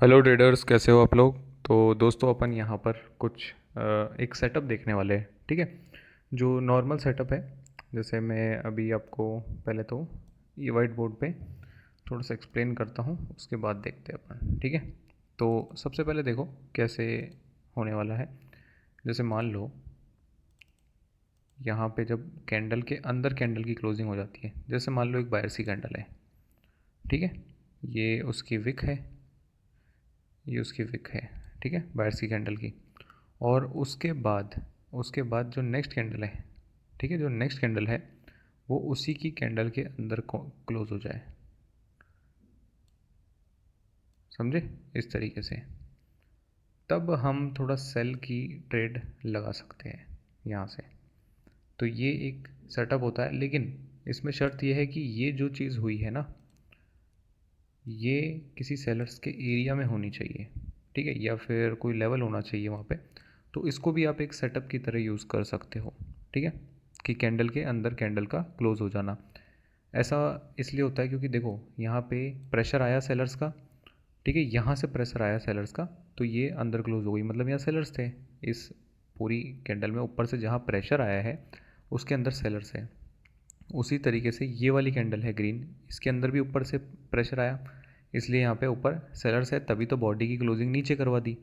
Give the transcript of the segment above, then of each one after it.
Hello traders, कैसे हो आप लोग। तो दोस्तों अपन यहाँ पर कुछ एक सेटअप देखने वाले हैं। ठीक है, जो नॉर्मल सेटअप है। जैसे मैं अभी आपको पहले तो ये वाइट बोर्ड पे थोड़ा सा एक्सप्लेन करता हूँ, उसके बाद देखते हैं अपन। ठीक है, तो सबसे पहले देखो कैसे होने वाला है। जैसे मान लो यहाँ पे जब कैंडल के अंदर कैंडल की क्लोजिंग हो जाती है, जैसे मान लो एक बायर्स की कैंडल है। ठीक है, ये उसकी विक है, ये उसकी विक है। ठीक है, बायर्स की कैंडल की। और उसके बाद जो नेक्स्ट कैंडल है, ठीक है, जो नेक्स्ट कैंडल है वो उसी की कैंडल के अंदर क्लोज हो जाए। समझे, इस तरीके से तब हम थोड़ा सेल की ट्रेड लगा सकते हैं यहाँ से। तो ये एक सेटअप होता है, लेकिन इसमें शर्त यह है कि ये जो चीज़ हुई है ना, ये किसी सेलर्स के एरिया में होनी चाहिए। ठीक है, या फिर कोई लेवल होना चाहिए वहाँ पे। तो इसको भी आप एक सेटअप की तरह यूज़ कर सकते हो। ठीक है, कि कैंडल के अंदर कैंडल का क्लोज हो जाना। ऐसा इसलिए होता है क्योंकि देखो यहाँ पे प्रेशर आया सेलर्स का। ठीक है, यहाँ से प्रेशर आया सेलर्स का, तो ये अंदर क्लोज हो गई, मतलब यहाँ सेलर्स थे। इस पूरी कैंडल में ऊपर से जहाँ प्रेशर आया है उसके अंदर सेलर्स है। उसी तरीके से ये वाली कैंडल है ग्रीन, इसके अंदर भी ऊपर से प्रेशर आया, इसलिए यहाँ पे ऊपर सेलर्स है, तभी तो बॉडी की क्लोजिंग नीचे करवा दी।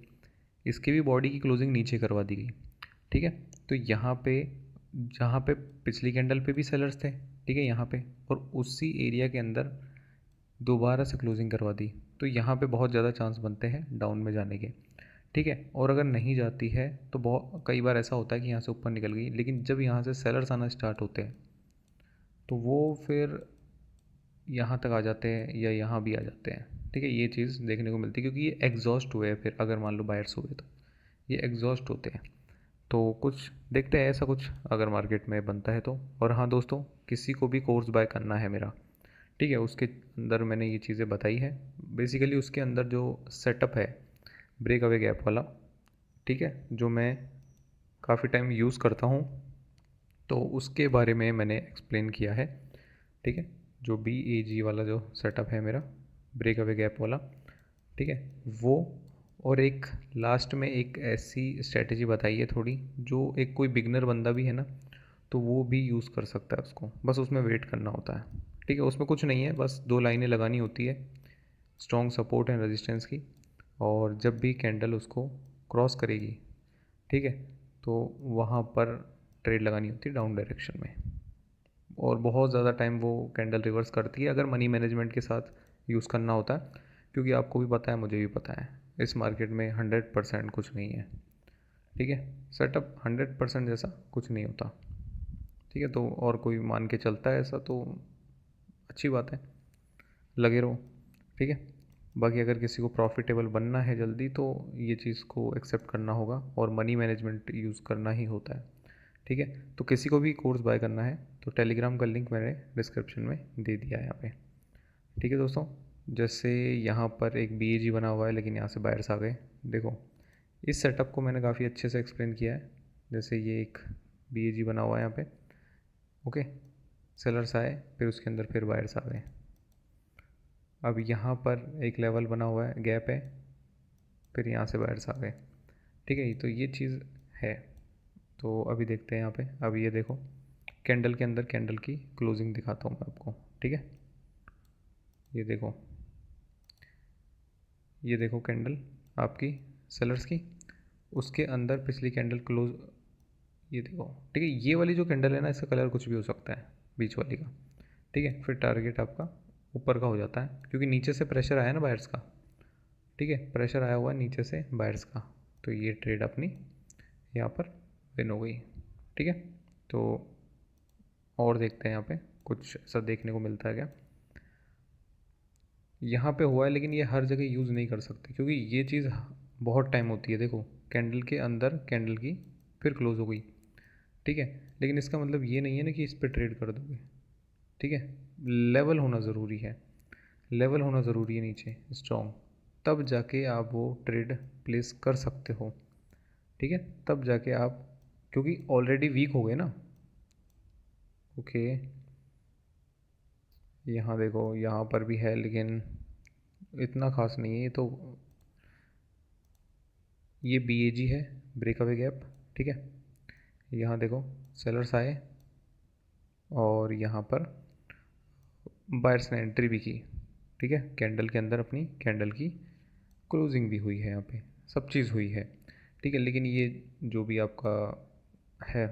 इसकी भी बॉडी की क्लोजिंग नीचे करवा दी गई। ठीक है, तो यहाँ पे जहाँ पे पिछली कैंडल पे भी सेलर्स थे, ठीक है, यहाँ पे, और उसी एरिया के अंदर दोबारा से क्लोजिंग करवा दी, तो यहाँ पे बहुत ज़्यादा चांस बनते हैं डाउन में जाने के। ठीक है, और अगर नहीं जाती है तो बहुत कई बार ऐसा होता है कि यहाँ से ऊपर निकल गई, लेकिन जब यहाँ से सेलर्स आना स्टार्ट होते हैं तो वो फिर यहाँ तक आ जाते हैं या यहाँ भी आ जाते हैं। ठीक है, ये चीज़ देखने को मिलती है क्योंकि ये एग्जॉस्ट हुए हैं, फिर अगर मान लो बायर्स हुए तो ये एग्जॉस्ट होते हैं। तो कुछ देखते हैं ऐसा कुछ अगर मार्केट में बनता है तो। और हाँ दोस्तों, किसी को भी कोर्स बाय करना है मेरा, ठीक है, उसके अंदर मैंने ये चीज़ें बताई है। बेसिकली उसके अंदर जो सेटअप है ब्रेक अवे गैप वाला, ठीक है, जो मैं काफ़ी टाइम यूज़ करता हूँ, तो उसके बारे में मैंने एक्सप्लेन किया है। ठीक है, जो BAG वाला जो सेटअप है मेरा, ब्रेक अवे गैप वाला, ठीक है, वो। और एक लास्ट में एक ऐसी स्ट्रेटेजी बताई है थोड़ी, जो एक कोई बिगनर बंदा भी है ना, तो वो भी यूज़ कर सकता है उसको, बस उसमें वेट करना होता है। ठीक है, उसमें कुछ नहीं है, बस दो लाइनें लगानी होती है, स्ट्रॉन्ग सपोर्ट एंड रेजिस्टेंस की। और जब भी कैंडल उसको क्रॉस करेगी, ठीक है, तो वहाँ पर ट्रेड लगानी होती है डाउन डायरेक्शन में। और बहुत ज़्यादा टाइम वो कैंडल रिवर्स करती है अगर मनी मैनेजमेंट के साथ यूज़ करना होता है, क्योंकि आपको भी पता है, मुझे भी पता है, इस मार्केट में 100% कुछ नहीं है। ठीक है, सेटअप 100% जैसा कुछ नहीं होता। ठीक है, तो और कोई मान के चलता है ऐसा तो अच्छी बात है, लगे रहो। ठीक है, बाकी अगर किसी को प्रॉफिटेबल बनना है जल्दी, तो ये चीज़ को एक्सेप्ट करना होगा और मनी मैनेजमेंट यूज़ करना ही होता है। ठीक है, तो किसी को भी कोर्स बाय करना है तो टेलीग्राम का लिंक मैंने डिस्क्रिप्शन में दे दिया है यहाँ पे। ठीक है दोस्तों, जैसे यहाँ पर एक BAG बना हुआ है, लेकिन यहाँ से बायर्स आ गए। देखो, इस सेटअप को मैंने काफ़ी अच्छे से एक्सप्लेन किया है। जैसे ये एक BAG बना हुआ है यहाँ पे, ओके, सेलर्स आए, फिर उसके अंदर फिर बायर्स आ गए। अब यहाँ पर एक लेवल बना हुआ है, गैप है, फिर यहाँ से बायर्स आ गए। ठीक है, तो ये चीज़ है। तो अभी देखते हैं यहाँ पे, अब ये देखो कैंडल के अंदर कैंडल की क्लोजिंग दिखाता हूँ मैं आपको। ठीक है, ये देखो, ये देखो कैंडल आपकी सेलर्स की, उसके अंदर पिछली कैंडल क्लोज, ये देखो। ठीक है, ये वाली जो कैंडल है ना, इसका कलर कुछ भी हो सकता है, बीच वाली का। ठीक है, फिर टारगेट आपका ऊपर का हो जाता है, क्योंकि नीचे से प्रेशर आया ना बायर्स का। ठीक है, प्रेशर आया हुआ है नीचे से बायर्स का, तो ये ट्रेड अपनी यहाँ पर विन हो गई। ठीक है, तो और देखते हैं यहाँ पे कुछ ऐसा देखने को मिलता है क्या। यहाँ पे हुआ है, लेकिन ये हर जगह यूज़ नहीं कर सकते क्योंकि ये चीज़ बहुत टाइम होती है। देखो, कैंडल के अंदर कैंडल की फिर क्लोज हो गई। ठीक है, लेकिन इसका मतलब ये नहीं है ना कि इस पर ट्रेड कर दोगे। ठीक है, लेवल होना ज़रूरी है, लेवल होना ज़रूरी है नीचे स्ट्रॉन्ग, तब जाके आप वो ट्रेड प्लेस कर सकते हो। ठीक है, तब जाके आप, क्योंकि ऑलरेडी वीक हो गए ना। ओके, यहाँ देखो, यहाँ पर भी है, लेकिन इतना खास नहीं है ये तो। ये BAG है, ब्रेकअवे गैप, ठीक है। यहाँ देखो सेलर्स आए और यहाँ पर बायर्स ने एंट्री भी की, ठीक है। कैंडल के अंदर अपनी कैंडल की क्लोजिंग भी हुई है, यहाँ पे सब चीज़ हुई है, ठीक है। लेकिन ये जो भी आपका है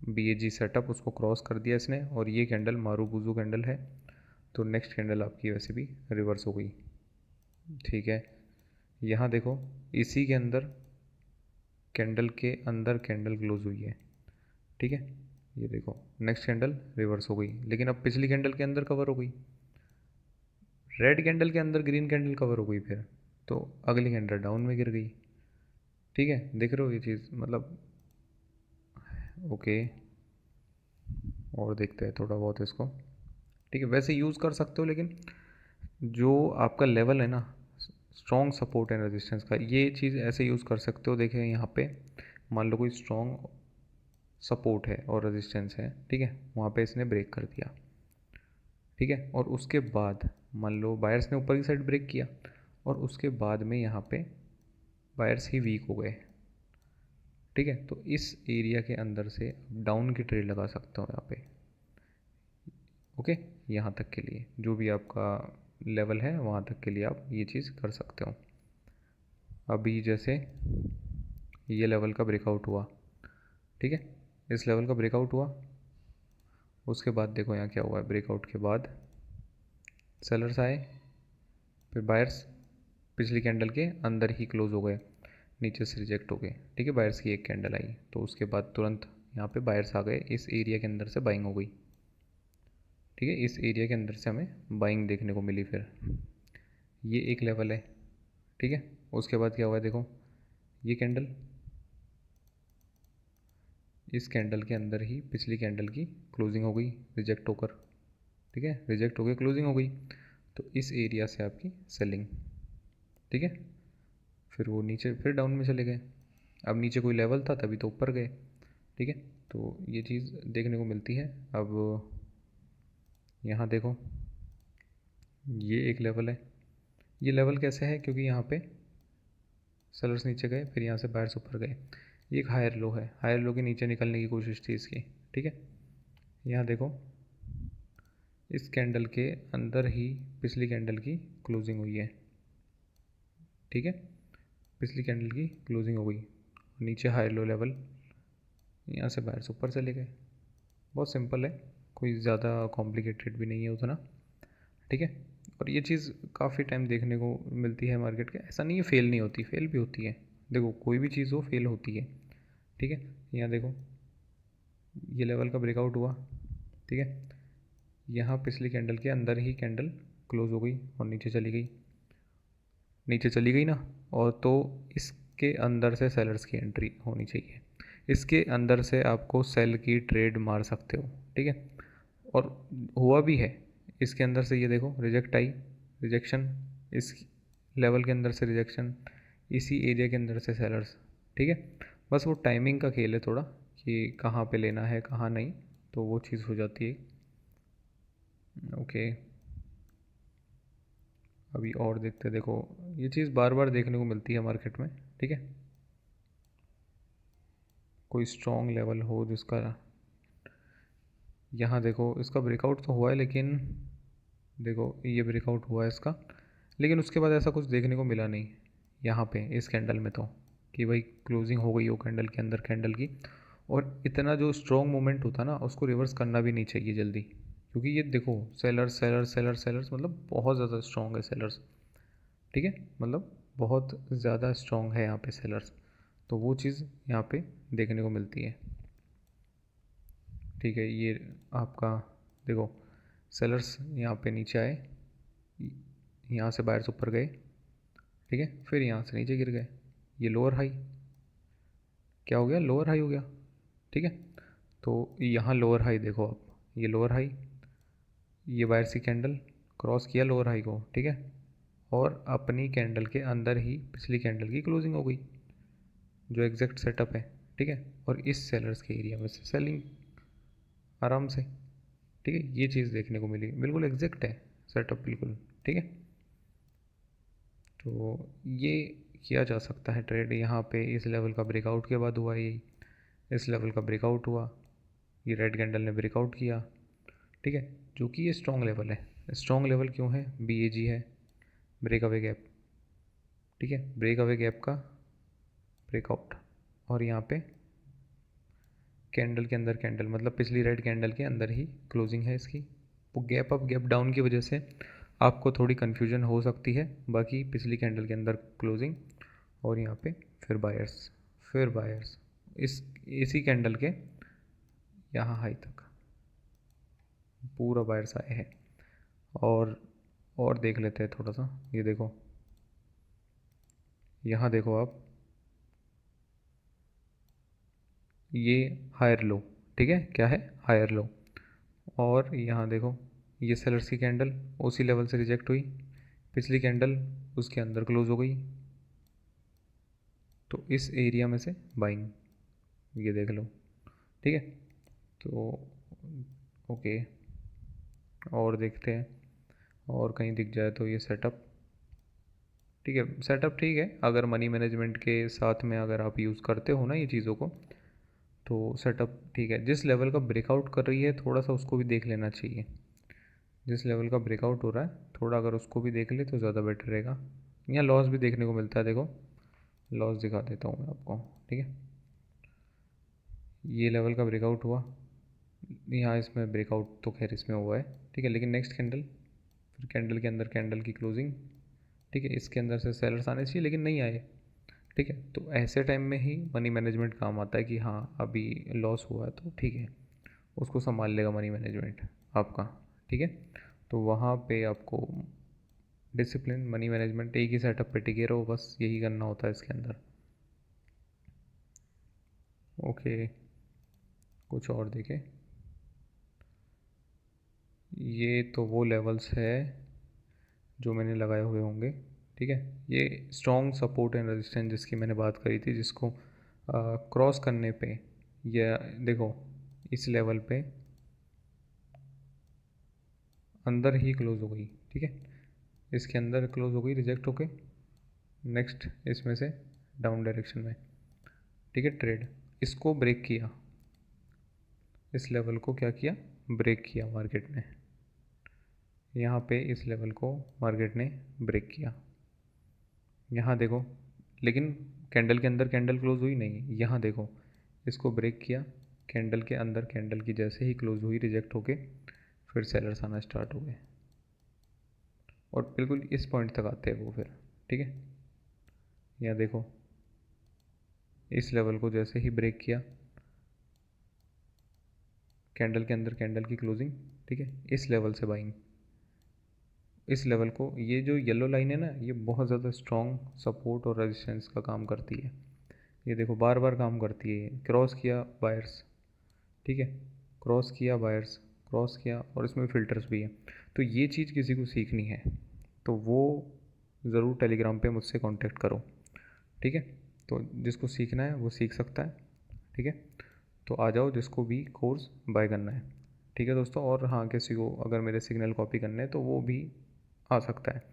BAG सेटअप, उसको क्रॉस कर दिया इसने, और ये कैंडल मारूबुजू कैंडल है, तो नेक्स्ट कैंडल आपकी वैसे भी रिवर्स हो गई, ठीक है। यहाँ देखो इसी के अंदर कैंडल के अंदर कैंडल क्लोज हुई है, ठीक है। ये देखो नेक्स्ट कैंडल रिवर्स हो गई, लेकिन अब पिछली कैंडल के अंदर कवर हो गई, रेड कैंडल के अंदर ग्रीन कैंडल कवर हो गई, फिर तो अगली कैंडल डाउन में गिर गई, ठीक है। देख रहे हो ये चीज़, मतलब ओके। और देखते हैं थोड़ा बहुत इसको, ठीक है। वैसे यूज़ कर सकते हो, लेकिन जो आपका लेवल है ना, स्ट्रॉन्ग सपोर्ट एंड रेजिस्टेंस का, ये चीज़ ऐसे यूज़ कर सकते हो। देखें यहाँ पे मान लो कोई स्ट्रॉन्ग सपोर्ट है और रेजिस्टेंस है, ठीक है, वहाँ पे इसने ब्रेक कर दिया, ठीक है। और उसके बाद मान लो बायर्स ने ऊपर की साइड ब्रेक किया, और उसके बाद में यहाँ पे बायर्स ही वीक हो गए, ठीक है। तो इस एरिया के अंदर से डाउन की ट्रेड लगा सकते हो यहाँ पे, ओके। यहाँ तक के लिए जो भी आपका लेवल है वहाँ तक के लिए आप ये चीज़ कर सकते हो। अभी जैसे ये लेवल का ब्रेकआउट हुआ, ठीक है, इस लेवल का ब्रेकआउट हुआ, उसके बाद देखो यहाँ क्या हुआ है, ब्रेकआउट के बाद सेलर्स आए, फिर बायर्स पिछली कैंडल के अंदर ही क्लोज हो गए, नीचे से रिजेक्ट हो गए, ठीक है। बायर्स की एक कैंडल आई, तो उसके बाद तुरंत यहाँ पे बायर्स आ गए, इस एरिया के अंदर से बाइंग हो गई, ठीक है। इस एरिया के अंदर से हमें बाइंग देखने को मिली, फिर ये एक लेवल है, ठीक है। उसके बाद क्या हुआ है देखो, ये कैंडल, इस कैंडल के अंदर ही पिछली कैंडल की क्लोजिंग हो गई रिजेक्ट होकर, ठीक है, रिजेक्ट हो गई, क्लोजिंग हो गई, तो इस एरिया से आपकी सेलिंग, ठीक है। फिर वो नीचे फिर डाउन में चले गए, अब नीचे कोई लेवल था तभी तो ऊपर गए, ठीक है। तो ये चीज़ देखने को मिलती है। अब यहाँ देखो ये एक लेवल है, ये लेवल कैसे है, क्योंकि यहाँ पे सेलर्स नीचे गए, फिर यहाँ से बायर्स ऊपर गए, ये एक हायर लो है, हायर लो के नीचे निकलने की कोशिश थी इसकी, ठीक है। यहाँ देखो इस कैंडल के अंदर ही पिछली कैंडल की क्लोजिंग हुई है, ठीक है, पिछली कैंडल की क्लोजिंग हो गई, नीचे हायर लो लेवल, यहाँ से बायर्स ऊपर चले गए, बहुत सिंपल है, कोई ज़्यादा कॉम्प्लिकेटेड भी नहीं है उतना, ठीक है। और ये चीज़ काफ़ी टाइम देखने को मिलती है मार्केट के, ऐसा नहीं है फेल नहीं होती, फेल भी होती है, देखो कोई भी चीज़ हो फेल होती है, ठीक है। यहाँ देखो ये लेवल का ब्रेकआउट हुआ, ठीक है, यहाँ पिछली कैंडल के अंदर ही कैंडल क्लोज हो गई और नीचे चली गई, नीचे चली गई ना, और तो इसके अंदर से सेलर्स की एंट्री होनी चाहिए, इसके अंदर से आपको सेल की ट्रेड मार सकते हो, ठीक है। और हुआ भी है, इसके अंदर से ये देखो रिजेक्ट आई, रिजेक्शन, इस लेवल के अंदर से रिजेक्शन, इसी एरिया के अंदर से सेलर्स, ठीक है। बस वो टाइमिंग का खेल है थोड़ा, कि कहाँ पे लेना है कहाँ नहीं, तो वो चीज़ हो जाती है, ओके। अभी और देखते देखो, ये चीज़ बार बार देखने को मिलती है मार्केट में, ठीक है। कोई स्ट्रॉन्ग लेवल हो जिसका, यहाँ देखो इसका ब्रेकआउट तो हुआ है, लेकिन देखो ये ब्रेकआउट हुआ है इसका, लेकिन उसके बाद ऐसा कुछ देखने को मिला नहीं यहाँ पे इस कैंडल में, तो कि भाई क्लोजिंग हो गई हो कैंडल के अंदर कैंडल की, और इतना जो स्ट्रॉन्ग मोमेंट होता ना उसको रिवर्स करना भी नहीं चाहिए जल्दी, क्योंकि ये देखो सेलर्स सेलर्स सेलर्स सेलर्स, मतलब बहुत ज़्यादा स्ट्रॉन्ग है सेलर्स, ठीक है, मतलब बहुत ज़्यादा स्ट्रॉन्ग है यहाँ पे सेलर्स, तो वो चीज़ यहाँ पे देखने को मिलती है, ठीक है। ये आपका देखो सेलर्स यहाँ पे नीचे आए, यहाँ से बायर्स ऊपर गए, ठीक है, फिर यहाँ से नीचे गिर गए, ये लोअर हाई क्या हो गया, लोअर हाई हो गया, ठीक है। तो यहाँ लोअर हाई देखो आप, ये लोअर हाई, ये बायर सी कैंडल क्रॉस किया लोअर हाई को, ठीक है, और अपनी कैंडल के अंदर ही पिछली कैंडल की क्लोजिंग हो गई, जो एग्जैक्ट सेटअप है, ठीक है। और इस सेलर्स के एरिया में से सेलिंग आराम से, ठीक है, ये चीज़ देखने को मिली, बिल्कुल एग्जैक्ट है सेटअप, बिल्कुल ठीक है। तो ये किया जा सकता है ट्रेड। यहाँ पे इस लेवल का ब्रेकआउट के बाद हुआ यही, इस लेवल का ब्रेकआउट हुआ, ये रेड कैंडल ने ब्रेकआउट किया, ठीक है, जो कि ये स्ट्रॉन्ग लेवल है। स्ट्रॉन्ग लेवल क्यों है? BAG है, ब्रेक अवे गैप, ठीक है, ब्रेक अवे गैप का ब्रेकआउट, और यहाँ पे कैंडल के अंदर कैंडल, मतलब पिछली रेड कैंडल के अंदर ही क्लोजिंग है इसकी। वो गैप अप गैप डाउन की वजह से आपको थोड़ी कन्फ्यूजन हो सकती है, बाकी पिछली कैंडल के अंदर क्लोजिंग, और यहाँ पे फिर बायर्स इसी कैंडल के यहाँ हाई तक पूरा बायर्स आए हैं। और देख लेते हैं थोड़ा सा, ये देखो, यहाँ देखो आप, ये हायर लो, ठीक है, क्या है? हायर लो। और यहाँ देखो, ये सेलर्स की कैंडल उसी लेवल से रिजेक्ट हुई, पिछली कैंडल उसके अंदर क्लोज हो गई, तो इस एरिया में से बाइंग, ये देख लो, ठीक है। तो ओके, और देखते हैं, और कहीं दिख जाए तो ये सेटअप, ठीक है, सेटअप ठीक है। अगर मनी मैनेजमेंट के साथ में अगर आप यूज़ करते हो ना ये चीज़ों को, तो सेटअप ठीक है। जिस लेवल का ब्रेकआउट कर रही है थोड़ा सा उसको भी देख लेना चाहिए, जिस लेवल का ब्रेकआउट हो रहा है थोड़ा अगर उसको भी देख ले तो ज़्यादा बेटर रहेगा। यहाँ लॉस भी देखने को मिलता है, देखो लॉस दिखा देता हूँ मैं आपको, ठीक है। ये लेवल का ब्रेकआउट हुआ, यहाँ इसमें ब्रेकआउट तो खैर इसमें हुआ है, ठीक है, लेकिन नेक्स्ट कैंडल, फिर कैंडल के अंदर कैंडल की क्लोजिंग, ठीक है, इसके अंदर से सेलर्स आने चाहिए लेकिन नहीं आए, ठीक है। तो ऐसे टाइम में ही मनी मैनेजमेंट काम आता है कि हाँ अभी लॉस हुआ है तो ठीक है, उसको संभाल लेगा मनी मैनेजमेंट आपका, ठीक है। तो वहाँ पे आपको डिसिप्लिन, मनी मैनेजमेंट, एक ही सेटअप पे टिके रहो, बस यही करना होता है इसके अंदर। ओके, कुछ और देखें, ये तो वो लेवल्स है जो मैंने लगाए हुए होंगे, ठीक है। ये स्ट्रॉन्ग सपोर्ट एंड रेजिस्टेंस जिसकी मैंने बात करी थी, जिसको क्रॉस करने पे, ये देखो इस लेवल पे अंदर ही क्लोज हो गई, ठीक है, इसके अंदर क्लोज हो गई रिजेक्ट होके, नेक्स्ट इसमें से डाउन डायरेक्शन में, ठीक है, ट्रेड इसको ब्रेक किया, इस लेवल को क्या किया? ब्रेक किया मार्केट ने, यहाँ पे इस लेवल को मार्केट ने ब्रेक किया, यहाँ देखो, लेकिन कैंडल के अंदर कैंडल क्लोज हुई नहीं, यहाँ देखो इसको ब्रेक किया, कैंडल के अंदर कैंडल की जैसे ही क्लोज हुई रिजेक्ट होके फिर सेलर्स आना स्टार्ट हो गए, और बिल्कुल इस पॉइंट तक आते हैं वो फिर, ठीक है। यहाँ देखो इस लेवल को जैसे ही ब्रेक किया, कैंडल के अंदर कैंडल की क्लोजिंग, ठीक है, इस लेवल से बाइंग, इस लेवल को, ये जो येलो लाइन है ना, ये बहुत ज़्यादा स्ट्रॉन्ग सपोर्ट और रेजिस्टेंस का काम करती है, ये देखो बार बार काम करती है। क्रॉस किया बायर्स, ठीक है, क्रॉस किया बायर्स, क्रॉस किया, और इसमें फिल्टर्स भी है। तो ये चीज़ किसी को सीखनी है तो वो ज़रूर टेलीग्राम पे मुझसे कांटेक्ट करो, ठीक है। तो जिसको सीखना है वो सीख सकता है, ठीक है। तो आ जाओ जिसको भी कोर्स बाय करना है, ठीक है दोस्तों। और हाँ, किसी को अगर मेरे सिग्नल कॉपी करने हैं तो वो भी आ सकता है,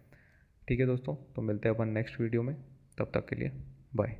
ठीक है दोस्तों। तो मिलते हैं अपन नेक्स्ट वीडियो में, तब तक के लिए बाय।